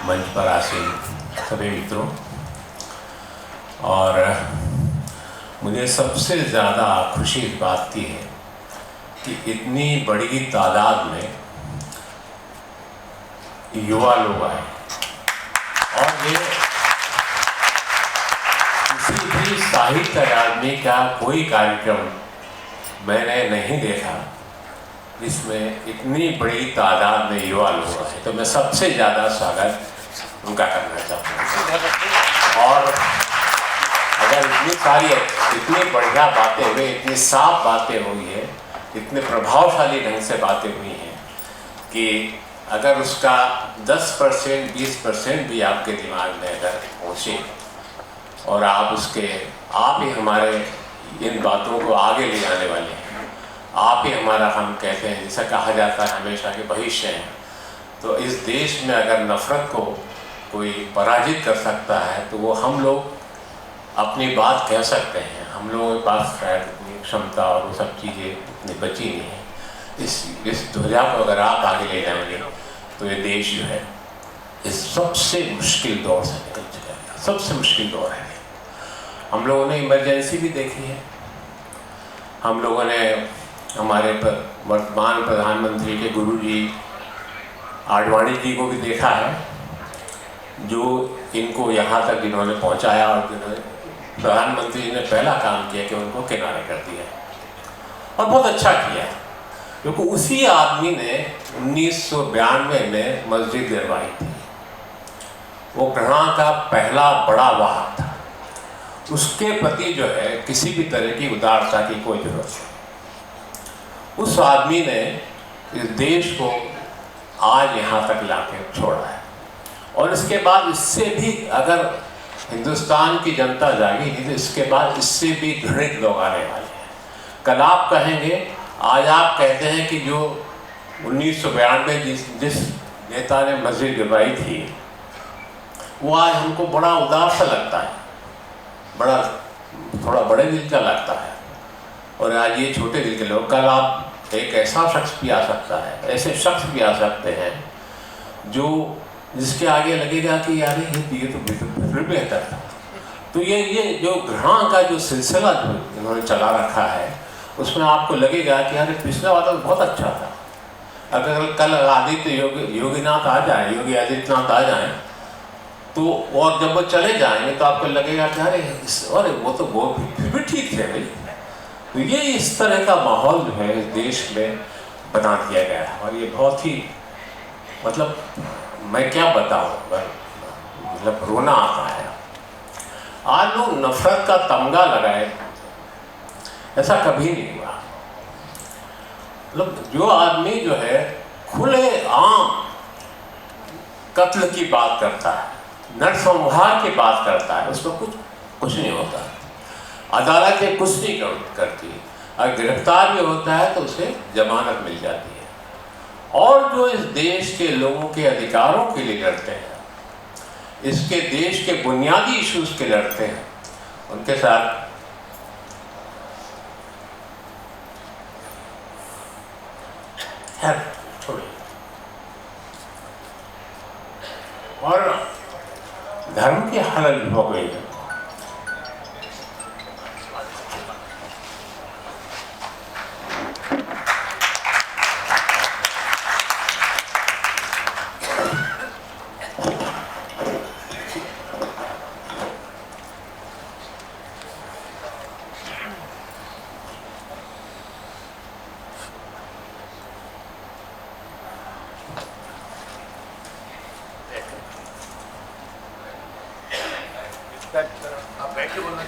मंच पर आसीन सभी मित्रों, और मुझे सबसे ज़्यादा खुशी इस बात की है कि इतनी बड़ी तादाद में युवा लोग आए और ये किसी भी साहित्य अकादमी का कोई कार्यक्रम मैंने नहीं देखा जिसमें इतनी बड़ी तादाद में युवा लोग आए। तो मैं सबसे ज़्यादा स्वागत उनका करना चाहता हूँ। और अगर इतनी बढ़िया बातें हुई, इतनी साफ बातें हुई है, इतने प्रभावशाली ढंग से बातें हुई हैं कि अगर उसका 10% 20% भी आपके दिमाग में अगर पहुँचे और आप ही हमारे इन बातों को आगे ले जाने वाले हैं, आप ही हमारा, हम कहते हैं जैसा कहा जाता है हमेशा कि भविष्य है। तो इस देश में अगर नफ़रत को कोई पराजित कर सकता है तो वो हम लोग अपनी बात कह सकते हैं। हम लोगों के पास शायद इतनी क्षमता और वो सब चीज़ें इतनी बची नहीं है। इस ध्वजा को अगर आप आगे ले जाएंगे तो ये देश जो है इस सबसे मुश्किल दौर से निकल जाएगा। सबसे मुश्किल दौर है। हम लोगों ने इमरजेंसी भी देखी है। हम लोगों ने हमारे वर्तमान प्रधानमंत्री के गुरुजी आडवाणी जी को भी देखा है, जो इनको यहाँ तक जिन्होंने पहुँचाया और जिन्होंने प्रधानमंत्री ने पहला काम किया कि उनको किनारे कर दिया और बहुत अच्छा किया, क्योंकि उसी आदमी ने 1992 में मस्जिद गिरवाई थी। वो घृणा का पहला बड़ा वाहक था। उसके प्रति जो है किसी भी तरह की उदारता की कोई जरूरत नहीं। उस आदमी ने इस देश को आज यहाँ तक लाके छोड़ा है। और इसके बाद इससे भी अगर हिंदुस्तान की जनता जागी नहीं तो इसके बाद इससे भी घृणित लोग आने वाले हैं। कल आप कहेंगे, आज आप कहते हैं कि जो 1992 जिस नेता ने मस्जिद गिरवाई थी वो आज हमको बड़ा उदार सा लगता है, थोड़ा बड़े दिल का लगता है, और आज ये छोटे दिल के लोग। कल आप एक ऐसा शख्स भी आ सकता है, ऐसे शख्स भी आ सकते हैं जिसके आगे लगेगा कि यार ये तो फिर बेहतर था। तो ये जो घृणा का जो सिलसिला जो इन्होंने चला रखा है उसमें आपको लगेगा कि यार पिछला वाला तो बहुत अच्छा था। अगर कल योगीनाथ आ जाए, योगी आदित्यनाथ आ जाए तो, और जब वो चले जाएंगे तो आपको लगेगा कि अरे वो फिर भी ठीक थे भाई। तो ये इस तरह का माहौल जो है इस देश में बना दिया गया है। और ये बहुत ही, मतलब मैं क्या बताऊं, मतलब रोना आता है। आज लोग नफरत का तमगा लगाए, ऐसा कभी नहीं हुआ। मतलब जो आदमी जो है खुले आम कत्ल की बात करता है, नरसंहार की बात करता है, उसमें कुछ नहीं होता। अदालतें कुछ नहीं करती। अगर गिरफ्तार भी होता है तो उसे जमानत मिल जाती है। और जो इस देश के लोगों के अधिकारों के लिए लड़ते हैं, इसके देश के बुनियादी इश्यूज के लड़ते हैं, उनके साथ छोड़िए। और धर्म की हालत हो गई है। आप बैठ के बोलना,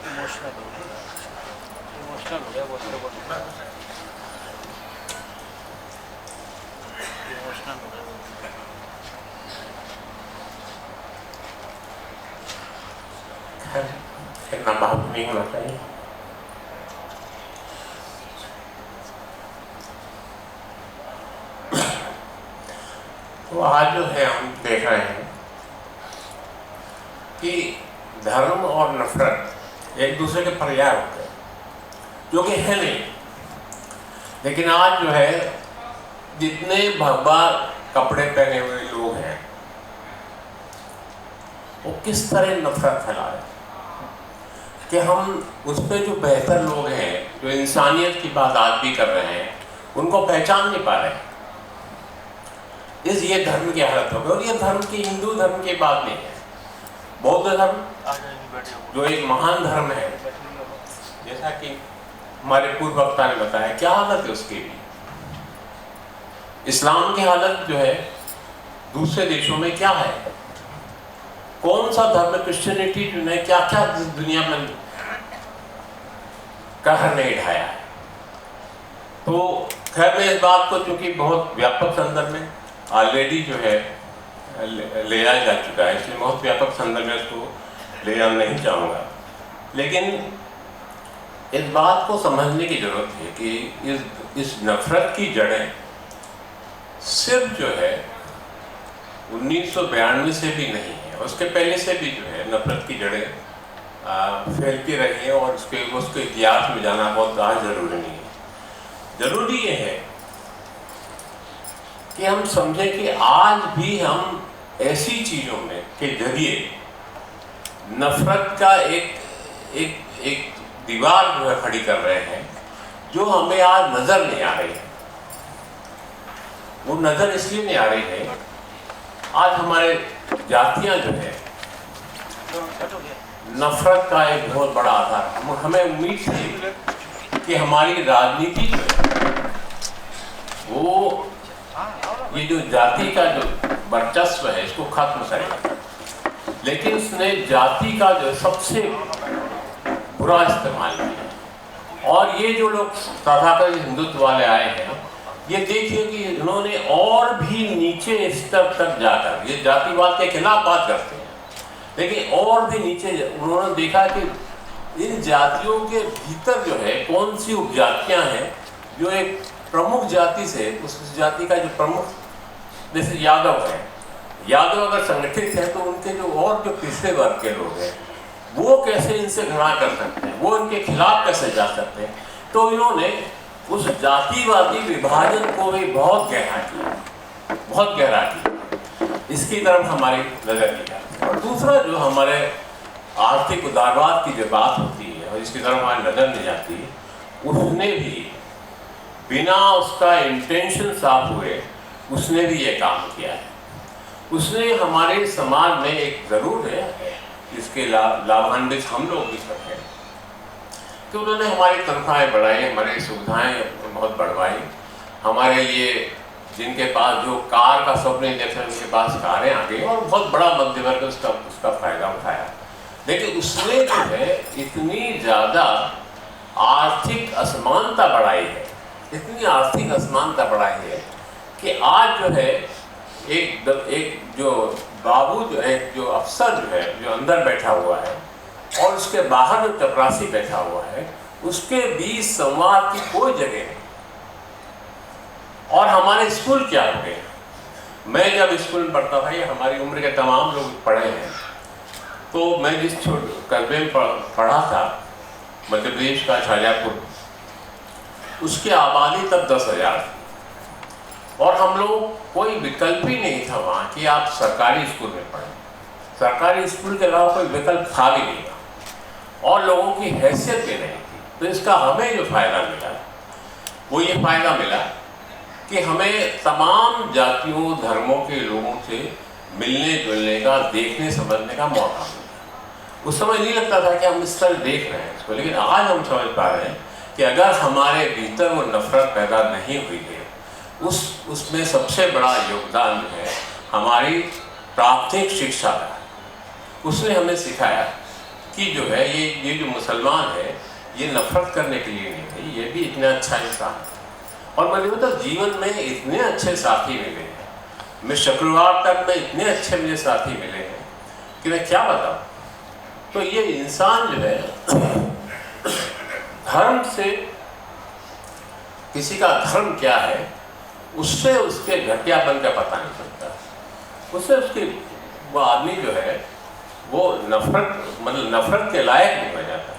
इमोशनल हो गया, इमोशनल हो गया। इतना भावुक नहीं होना चाहिए। तो आज जो है हम देख रहे हैं कि धर्म और नफरत एक दूसरे के पर्याय होते हैं, जो कि है नहीं। लेकिन आज जो है जितने भगवा कपड़े पहने हुए लोग हैं वो किस तरह नफरत फैला रहे हैं कि हम उस पर जो बेहतर लोग हैं, जो इंसानियत की बात आज भी कर रहे हैं, उनको पहचान नहीं पा रहे। ये धर्म की हालत हो गई। और ये धर्म की, हिंदू धर्म की बात नहीं है। बौद्ध धर्म जो एक महान धर्म है, जैसा कि हमारे पूर्व वक्ता ने बताया, क्या हालत है उसकी भी। इस्लाम की हालत जो है दूसरे देशों में क्या है, कौन सा धर्म, क्रिश्चियनिटी जो ने क्या क्या दुनिया में कहर नहीं ढाया है। तो खैर मैं इस बात को चूंकि बहुत व्यापक संदर्भ में ऑलरेडी जो है ले आया जा चुका है, इसलिए बहुत व्यापक संदर्भ में इसको ले जाना नहीं चाहूँगा। लेकिन इस बात को समझने की जरूरत है कि इस नफरत की जड़ें सिर्फ जो है 1992 से भी नहीं है, उसके पहले से भी जो है नफरत की जड़ें फैलती रही हैं। और उसके इतिहास में जाना बहुत आज ज़रूरी नहीं है। ज़रूरी ये है कि हम समझें कि आज भी हम ऐसी चीज़ों में के जरिए नफरत का एक दीवार जो है खड़ी कर रहे हैं, जो हमें आज नज़र नहीं आ रही है। वो नज़र इसलिए नहीं आ रही है, आज हमारे जातियां जो है नफरत का एक बहुत बड़ा आधार। हमें उम्मीद थी कि हमारी राजनीति जो है वो ये जो जाति का जो वर्चस्व है इसको खत्म करेगा, लेकिन उसने जाति का जो सबसे बुरा इस्तेमाल किया। और ये जो लोग तथाकथित हिंदुत्व वाले आए हैं, ये देखिए कि इन्होंने और भी नीचे स्तर तक जाकर, ये जातिवाद के खिलाफ बात करते हैं, लेकिन और भी नीचे उन्होंने देखा कि इन जातियों के भीतर जो है कौन सी उपजातियां हैं जो एक प्रमुख जाति से, उस जाति का जो प्रमुख, जैसे यादव है, यादव अगर संगठित है तो उनके जो और जो पिछड़े वर्ग के लोग हैं वो कैसे इनसे घृणा कर सकते हैं, वो इनके खिलाफ कैसे जा सकते हैं। तो इन्होंने उस जातिवादी विभाजन को भी बहुत गहरा किया, बहुत गहरा किया। इसकी तरफ हमारी नजर नहीं जाती। और दूसरा जो हमारे आर्थिक उदारवाद की जो बात होती है और इसकी तरफ हमारी नजर नहीं जाती, उसने भी बिना उसका इंटेंशन साफ हुए उसने भी ये काम किया है। उसने हमारे समाज में एक ज़रूर है, इसके लाभान्वित हम लोग भी सब हैं कि उन्होंने हमारी तनख्वाहें बढ़ाई, हमारी सुविधाएं बहुत बढ़वाई। हमारे लिए जिनके पास जो कार का स्वप्न नहीं देखा, उनके पास कारें आ गई और बहुत बड़ा मध्य वर्ग उसका फायदा उठाया। लेकिन उसने जो है इतनी ज़्यादा आर्थिक असमानता बढ़ाई है, इतनी आर्थिक असमानता बढ़ाई है कि आज जो है एक जो बाबू जो है, जो अफसर जो है, जो अंदर बैठा हुआ है और उसके बाहर जो चपरासी बैठा हुआ है, उसके बीच संवाद की कोई जगह नहीं। और हमारे स्कूल क्या हो गए, मैं जब स्कूल में पढ़ता था, ये हमारी उम्र के तमाम लोग पढ़े हैं, तो मैं जिस कस्बे में पढ़ा था मध्य प्रदेश का शाहजहाँपुर, उसकी आबादी तब 10,000 थी और हम लोग कोई विकल्प ही नहीं था वहाँ कि आप सरकारी स्कूल में पढ़ें। सरकारी स्कूल के अलावा कोई विकल्प था भी नहीं था और लोगों की हैसियत भी नहीं थी। तो इसका हमें जो फ़ायदा मिला वो ये फ़ायदा मिला कि हमें तमाम जातियों धर्मों के लोगों से मिलने जुलने का, देखने समझने का मौका मिला। उस समय नहीं लगता था कि हम इस तरह देख रहे हैं इसको, लेकिन आज हम समझ पा रहे हैं कि अगर हमारे भीतर वो नफरत पैदा नहीं हुई है, उसमें सबसे बड़ा योगदान जो है हमारी प्राथमिक शिक्षा का। उसने हमें सिखाया कि जो है ये जो मुसलमान है ये नफरत करने के लिए नहीं है, ये भी इतना अच्छा इंसान है। और मैंने मतलब जीवन में इतने अच्छे साथी मिले हैं, मैं शुक्रवार तक में इतने अच्छे मुझे साथी मिले हैं कि मैं क्या बताऊँ। तो ये इंसान जो है धर्म से, किसी का धर्म क्या है उससे उसके घटियापन का पता नहीं चलता। उससे उसकी वो आदमी जो है वो नफरत के लायक नहीं हो जाता।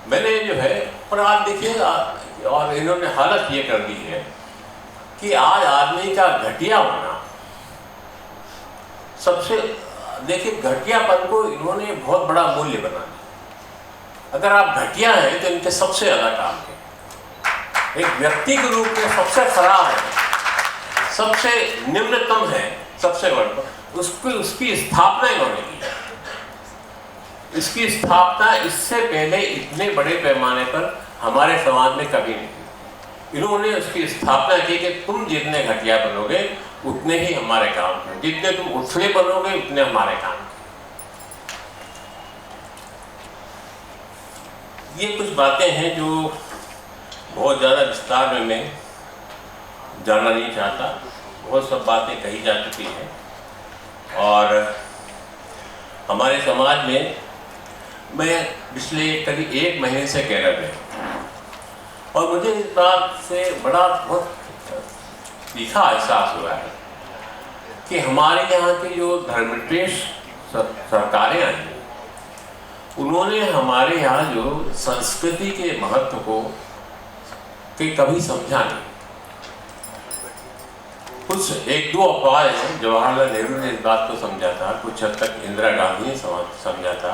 मैंने जो है, और आज देखिए, और इन्होंने हालत ये कर दी है कि आज आदमी का घटिया होना सबसे, देखिए घटियापन को इन्होंने बहुत बड़ा मूल्य बना दिया। अगर आप घटिया हैं तो इनके सबसे ज़्यादा काम के, एक व्यक्ति के रूप में सबसे खराब है, सबसे निम्नतम है, सबसे बड़ा उसकी स्थापना इन्होंने की। इसकी स्थापना इससे पहले इतने बड़े पैमाने पर हमारे समाज में कभी नहीं की। इन्होंने उसकी स्थापना की कि तुम जितने घटिया बनोगे उतने ही हमारे काम के, जितने तुम उछले बनोगे उतने हमारे काम के। ये कुछ बातें हैं जो बहुत ज़्यादा विस्तार में मैं जानना नहीं चाहता, बहुत सब बातें कही जा चुकी हैं। और हमारे समाज में मैं पिछले करीब 1 महीने से केरल में, और मुझे इस बात से बड़ा बहुत तीखा एहसास हुआ है कि हमारे यहाँ के जो धर्मनिरपेक्ष सरकारें आई हैं, उन्होंने हमारे यहाँ जो संस्कृति के महत्व को कभी समझा नहीं। कुछ 1-2 अफवाह हैं, जवाहरलाल नेहरू ने इस बात को समझा था, कुछ हद तक इंदिरा गांधी ने समझा था,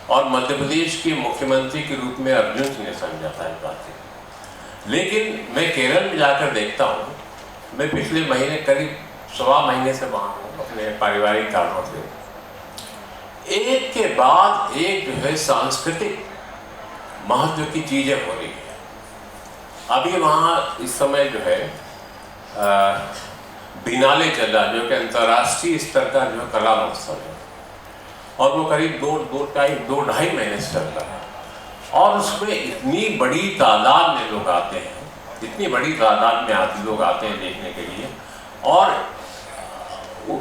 और मध्य प्रदेश के मुख्यमंत्री के रूप में अर्जुन सिंह ने समझा था इस बात से। लेकिन मैं केरल में जाकर देखता हूँ, मैं पिछले महीने करीब 1.25 महीने से वहाँ हूँ अपने पारिवारिक कारणों से, एक के बाद एक जो है सांस्कृतिक महत्व की चीज़ें हो रही है। अभी वहाँ इस समय जो है बिनाले चल रहा, जो कि अंतर्राष्ट्रीय स्तर का जो कला महोत्सव है, और वो करीब 2-2.5 महीने से चल रहा है। और उसमें इतनी बड़ी तादाद में लोग आते हैं, इतनी बड़ी तादाद में लोग आते हैं देखने के लिए, और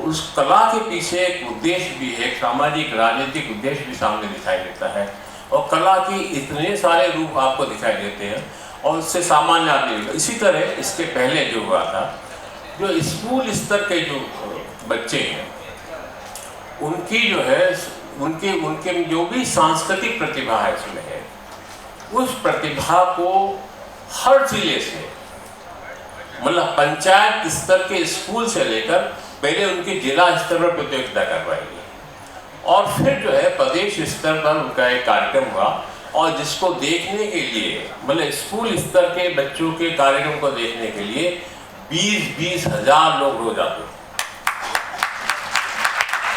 उस कला के पीछे एक उद्देश्य भी है, एक सामाजिक राजनीतिक उद्देश्य भी सामने दिखाई देता है। और कला की इतने सारे रूप आपको दिखाई देते हैं, और उससे सामान्य आदमी। इसी तरह इसके पहले जो हुआ था, जो स्कूल स्तर के जो बच्चे हैं, उनकी जो है उनके जो भी सांस्कृतिक प्रतिभा है इसमें है, उस प्रतिभा को हर जिले से, मतलब पंचायत स्तर के स्कूल से लेकर पहले उनकी जिला स्तर पर प्रतियोगिता करवाई गई, और फिर जो है प्रदेश स्तर पर उनका एक कार्यक्रम हुआ, और जिसको देखने के लिए, मतलब स्कूल स्तर के बच्चों के कार्यक्रम को देखने के लिए 20-20 हज़ार लोग रोज आते।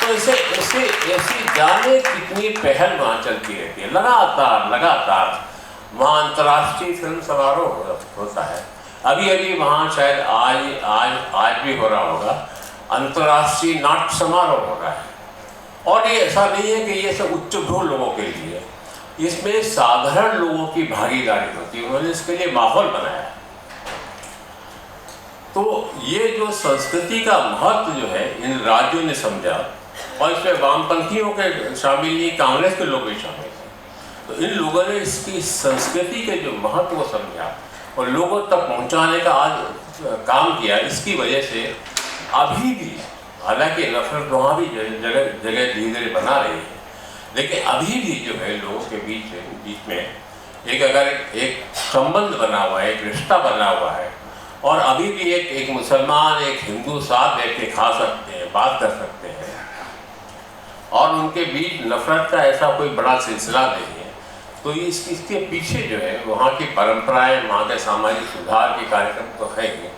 तो ऐसी जाने कितनी पहल वहाँ चलती रहती है, लगातार वहाँ अंतर्राष्ट्रीय फिल्म समारोह होता है। अभी वहाँ शायद आज भी हो रहा होगा, अंतर्राष्ट्रीय नाट्य समारोह हो रहा है। और ये ऐसा नहीं है कि ये सब उच्च भ्रू लोगों के लिए, इसमें साधारण लोगों की भागीदारी होती है, उन्होंने इसके लिए माहौल बनाया है। तो ये जो संस्कृति का महत्व जो है इन राज्यों ने समझा, और इसमें वामपंथियों के शामिल नहीं, कांग्रेस के लोग भी शामिल हैं। तो इन लोगों ने इसकी संस्कृति के जो महत्व को समझा और लोगों तक पहुंचाने का आज काम किया। इसकी वजह से अभी भी, हालांकि नफरत वहाँ भी जगह धीरे धीरे बना रही है, लेकिन अभी भी जो है लोगों के बीच में अगर एक संबंध बना हुआ है, एक रिश्ता बना हुआ है, और अभी भी एक मुसलमान एक हिंदू साथ बैठ के खा सकते हैं, बात कर सकते हैं, और उनके बीच नफरत का ऐसा कोई बड़ा सिलसिला नहीं है। तो इसके पीछे जो है वहाँ की परंपराएं, वहाँ के सामाजिक सुधार के कार्यक्रम तो है ही,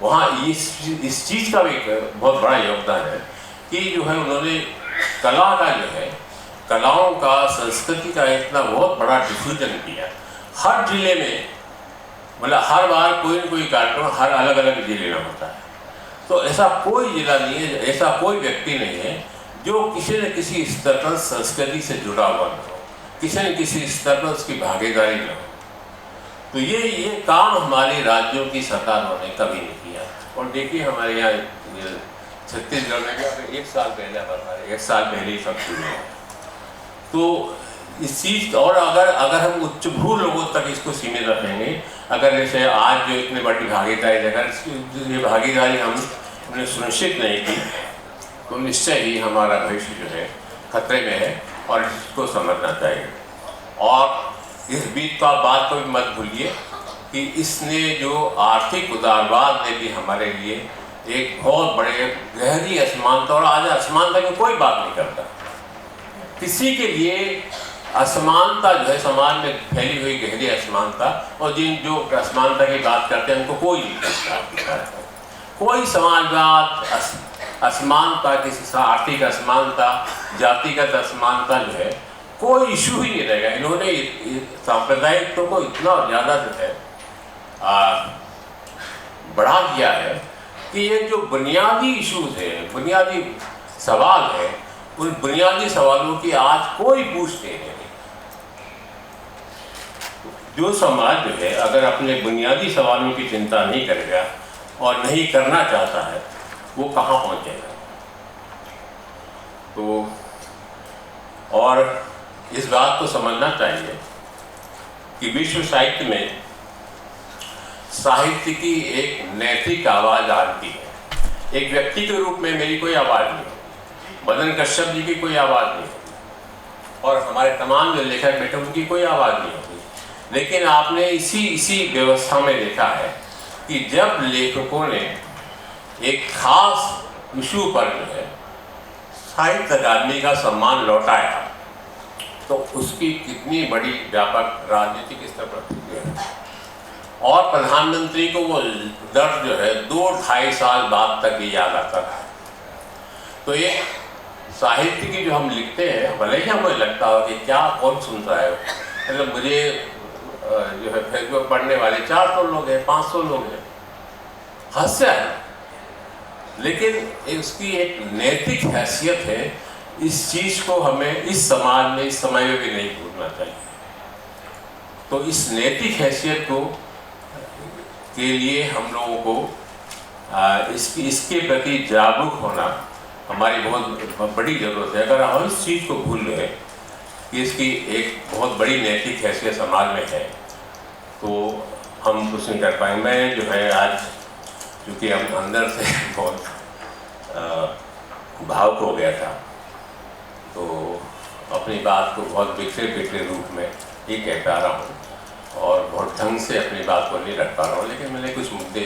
वहाँ इस चीज़ का भी बहुत बड़ा योगदान है कि जो है उन्होंने कला का जो है, कलाओं का, संस्कृति का इतना बहुत बड़ा डिफ्यूजन किया। हर जिले में, मतलब हर बार कोई न कोई कार्यक्रम हर अलग अलग जिले में होता है। तो ऐसा कोई जिला नहीं है, ऐसा कोई व्यक्ति नहीं है जो किसी न किसी स्तर पर संस्कृति से जुड़ा हुआ न हो, किसी न किसी स्तर पर उसकी भागीदारी न हो। तो ये काम हमारे राज्यों की सरकारों ने कभी नहीं किया। और देखिए हमारे यहाँ छत्तीसगढ़ में भी 1 साल पहले 1 साल पहले ही सब शुरू हुआ। तो इस चीज़, और अगर हम उच्च भ्रू लोगों तक इसको सीमित रखेंगे, अगर जैसे आज जो इतनी बड़ी भागीदारी, अगर ये भागीदारी हमने सुनिश्चित नहीं की, तो निश्चय ही हमारा भविष्य जो है खतरे में है, और इसको समझना चाहिए। और इस बीच का बात को भी मत भूलिए कि इसने जो आर्थिक उदारवाद ने भी हमारे लिए एक बहुत बड़े गहरी असमानता, और आज असमानता की कोई बात नहीं करता, किसी के लिए असमानता जो है समाज में फैली हुई गहरी असमानता, और जिन जो असमानता की बात करते हैं उनको कोई नहीं करता। कोई समाजवाद, असमानता, किसी आर्थिक असमानता, जातिगत असमानता जो है कोई इशू ही नहीं रहेगा। इन्होंने सांप्रदायिकता को इतना ज़्यादा जो है बढ़ा दिया है कि ये जो बुनियादी इश्यूज है, बुनियादी सवाल है, उन बुनियादी सवालों की आज कोई पूछते नहीं। जो समाज जो है अगर अपने बुनियादी सवालों की चिंता नहीं करेगा और नहीं करना चाहता है, वो कहाँ पहुँचेगा। तो और इस बात को समझना चाहिए कि विश्व साहित्य में साहित्य की एक नैतिक आवाज़ आती है। एक व्यक्ति के रूप में मेरी कोई आवाज़ नहीं होती, मदन कश्यप जी की कोई आवाज़ नहीं होती, और हमारे तमाम जो लेखक बैठे उनकी कोई आवाज़ नहीं होती। लेकिन आपने इसी व्यवस्था में देखा है कि जब लेखकों ने एक खास इशू पर जो है साहित्य अकादमी का सम्मान लौटाया, तो उसकी कितनी बड़ी व्यापक राजनीतिक स्तर पर प्रतिक्रिया है। और प्रधानमंत्री को वो दर्द जो है 2-2.5 साल बाद तक ही याद आता था। तो ये साहित्य की जो हम लिखते हैं, भले ही हमें लगता हो कि क्या कौन सुनता है, मतलब मुझे जो है फेसबुक पढ़ने वाले 400 लोग हैं, 500 लोग हैं, हास्य है, लेकिन इसकी एक नैतिक हैसियत है। इस चीज़ को हमें इस समाज में, इस समय में भी नहीं भूलना चाहिए। तो इस नैतिक हैसियत को के लिए हम लोगों को इसके प्रति जागरूक होना हमारी बहुत बड़ी ज़रूरत है। अगर हम इस चीज़ को भूल गए कि इसकी एक बहुत बड़ी नैतिक हैसियत समाज में है, तो हम कुछ नहीं कर पाएंगे। मैं जो है आज, क्योंकि हम अंदर से बहुत भावुक हो गया था, तो अपनी बात को बहुत बिखरे रूप में ही कह पा रहा हूँ और बहुत ढंग से अपनी बात को नहीं रख पा रहा हूँ। लेकिन मैंने कुछ मुद्दे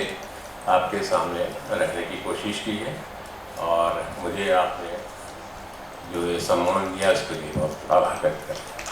आपके सामने रखने की कोशिश की है, और मुझे आपने जो ये सम्मान दिया उसके लिए बहुत आभार व्यक्त करता हूँ।